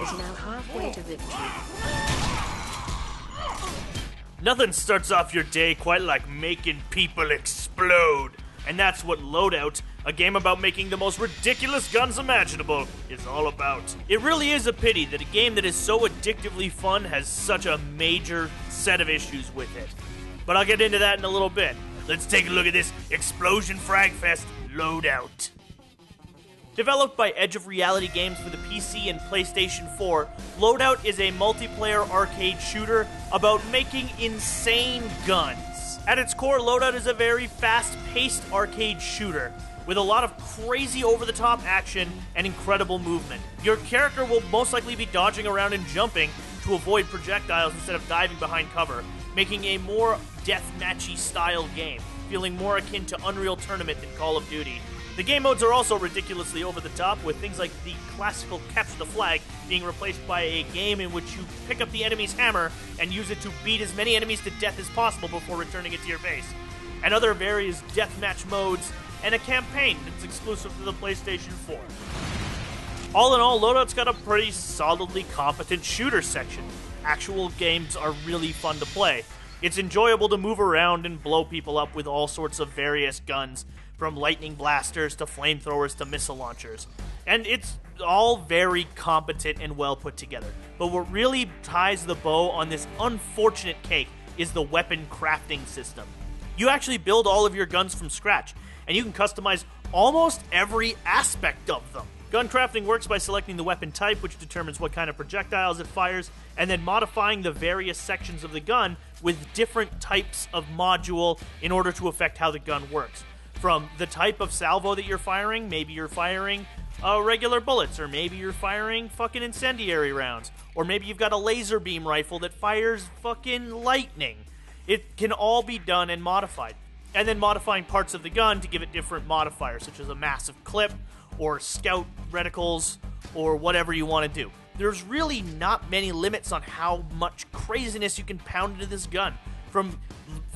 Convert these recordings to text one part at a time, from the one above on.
is now halfway to victory. Nothing starts off your day quite like making people explode. And that's what Loadout, a game about making the most ridiculous guns imaginable, is all about. It really is a pity that a game that is so addictively fun has such a major set of issues with it. But I'll get into that in a little bit. Let's take a look at this Explosion Fragfest Loadout. Developed by Edge of Reality Games for the PC and PlayStation 4, Loadout is a multiplayer arcade shooter about making insane guns. At its core, Loadout is a very fast-paced arcade shooter with a lot of crazy over-the-top action and incredible movement. Your character will most likely be dodging around and jumping to avoid projectiles instead of diving behind cover, making a more deathmatchy style game, feeling more akin to Unreal Tournament than Call of Duty. The game modes are also ridiculously over the top, with things like the classical Capture the Flag being replaced by a game in which you pick up the enemy's hammer and use it to beat as many enemies to death as possible before returning it to your base, and other various deathmatch modes, and a campaign that's exclusive to the PlayStation 4. All in all, Loadout's got a pretty solidly competent shooter section. Actual games are really fun to play. It's enjoyable to move around and blow people up with all sorts of various guns, from lightning blasters to flamethrowers to missile launchers. And it's all very competent and well put together. But what really ties the bow on this unfortunate cake is the weapon crafting system. You actually build all of your guns from scratch, and you can customize almost every aspect of them. Gun crafting works by selecting the weapon type, which determines what kind of projectiles it fires, and then modifying the various sections of the gun with different types of module in order to affect how the gun works. From the type of salvo that you're firing, maybe you're firing regular bullets, or maybe you're firing fucking incendiary rounds, or maybe you've got a laser beam rifle that fires fucking lightning. It can all be done and modified. And then modifying parts of the gun to give it different modifiers, such as a massive clip, or scout reticles, or whatever you want to do. There's really not many limits on how much craziness you can pound into this gun. From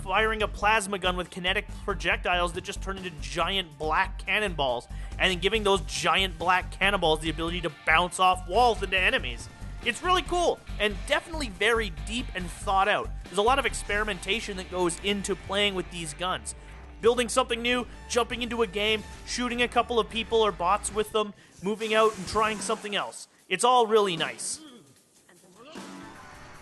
firing a plasma gun with kinetic projectiles that just turn into giant black cannonballs, and then giving those giant black cannonballs the ability to bounce off walls into enemies. It's really cool, and definitely very deep and thought out. There's a lot of experimentation that goes into playing with these guns. Building something new, jumping into a game, shooting a couple of people or bots with them, moving out and trying something else. It's all really nice.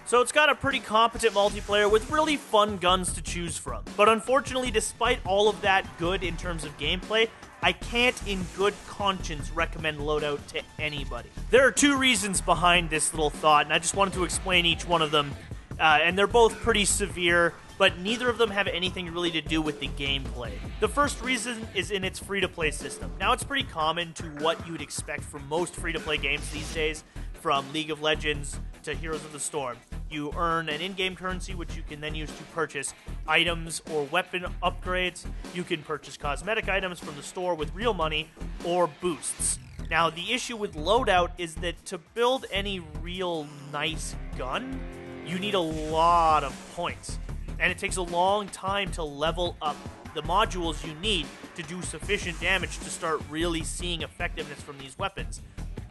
So it's got a pretty competent multiplayer with really fun guns to choose from. But unfortunately, despite all of that good in terms of gameplay, I can't in good conscience recommend Loadout to anybody. There are two reasons behind this little thought, and I just wanted to explain each one of them. And they're both pretty severe, but neither of them have anything really to do with the gameplay. The first reason is in its free-to-play system. Now, it's pretty common to what you'd expect from most free-to-play games these days, from League of Legends to Heroes of the Storm. You earn an in-game currency, which you can then use to purchase items or weapon upgrades. You can purchase cosmetic items from the store with real money, or boosts. Now, the issue with Loadout is that to build any real nice gun, you need a lot of points. And it takes a long time to level up the modules you need to do sufficient damage to start really seeing effectiveness from these weapons.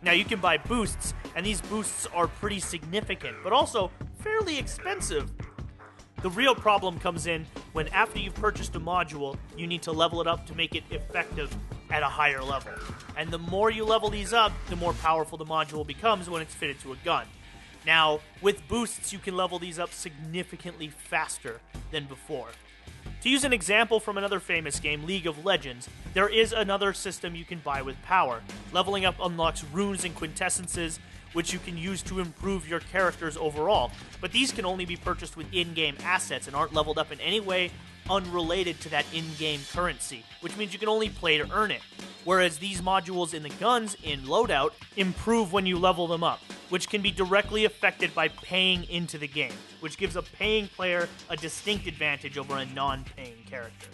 Now, you can buy boosts, and these boosts are pretty significant, but also fairly expensive. The real problem comes in when after you've purchased a module, you need to level it up to make it effective at a higher level. And the more you level these up, the more powerful the module becomes when it's fitted to a gun. Now, with boosts, you can level these up significantly faster than before. To use an example from another famous game, League of Legends, there is another system you can buy with power. Leveling up unlocks runes and quintessences, which you can use to improve your characters overall, but these can only be purchased with in-game assets and aren't leveled up in any way unrelated to that in-game currency, which means you can only play to earn it. Whereas these modules in the guns in Loadout improve when you level them up, which can be directly affected by paying into the game, which gives a paying player a distinct advantage over a non-paying character.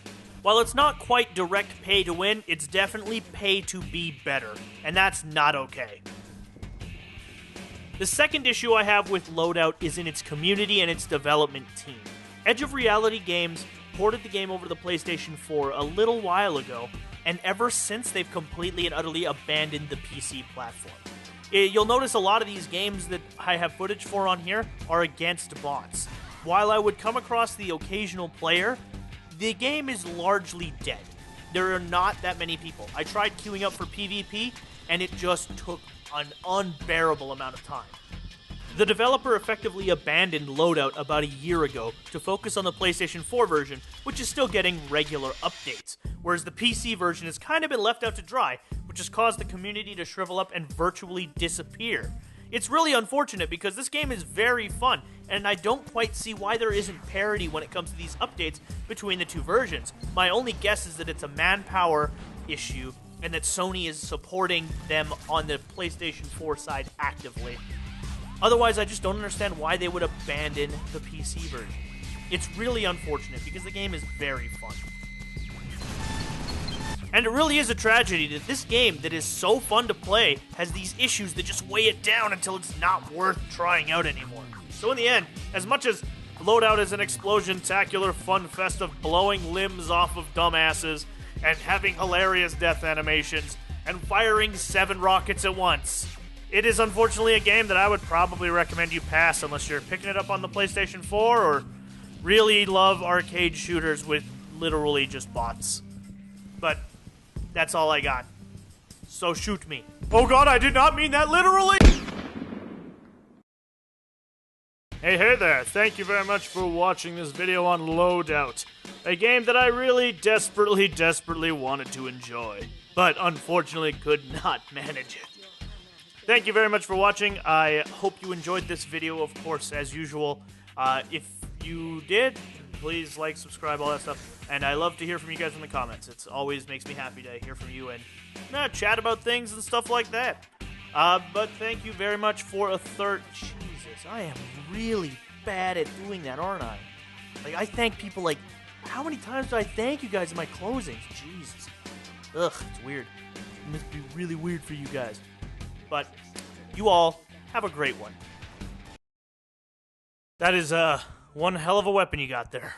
While it's not quite direct pay to win, it's definitely pay to be better, and that's not okay. The second issue I have with Loadout is in its community and its development team. Edge of Reality Games ported the game over to the PlayStation 4 a little while ago, and ever since they've completely and utterly abandoned the PC platform. You'll notice a lot of these games that I have footage for on here are against bots. While I would come across the occasional player, the game is largely dead. There are not that many people. I tried queuing up for PvP, and it just took an unbearable amount of time. The developer effectively abandoned Loadout about a year ago to focus on the PlayStation 4 version, which is still getting regular updates, whereas the PC version has kind of been left out to dry, which has caused the community to shrivel up and virtually disappear. It's really unfortunate because this game is very fun, and I don't quite see why there isn't parity when it comes to these updates between the two versions. My only guess is that it's a manpower issue, and that Sony is supporting them on the PlayStation 4 side actively. Otherwise, I just don't understand why they would abandon the PC version. It's really unfortunate because the game is very fun. And it really is a tragedy that this game that is so fun to play has these issues that just weigh it down until it's not worth trying out anymore. So in the end, as much as Loadout is an explosion-tacular fun fest of blowing limbs off of dumbasses and having hilarious death animations and firing 7 rockets at once, it is unfortunately a game that I would probably recommend you pass unless you're picking it up on the PlayStation 4 or really love arcade shooters with literally just bots. But that's all I got. So shoot me. Oh god, I did not mean that literally! Hey there, thank you very much for watching this video on Loadout, a game that I really desperately wanted to enjoy, but unfortunately could not manage it. Thank you very much for watching. I hope you enjoyed this video, of course, as usual. If you did, please like, subscribe, all that stuff. And I love to hear from you guys in the comments. It always makes me happy to hear from you and chat about things and stuff like that. But thank you very much for a third... Jesus, I am really bad at doing that, aren't I? Like, I thank people like... How many times do I thank you guys in my closings? Jesus. Ugh, it's weird. It must be really weird for you guys. But you all have a great one. That is one hell of a weapon you got there.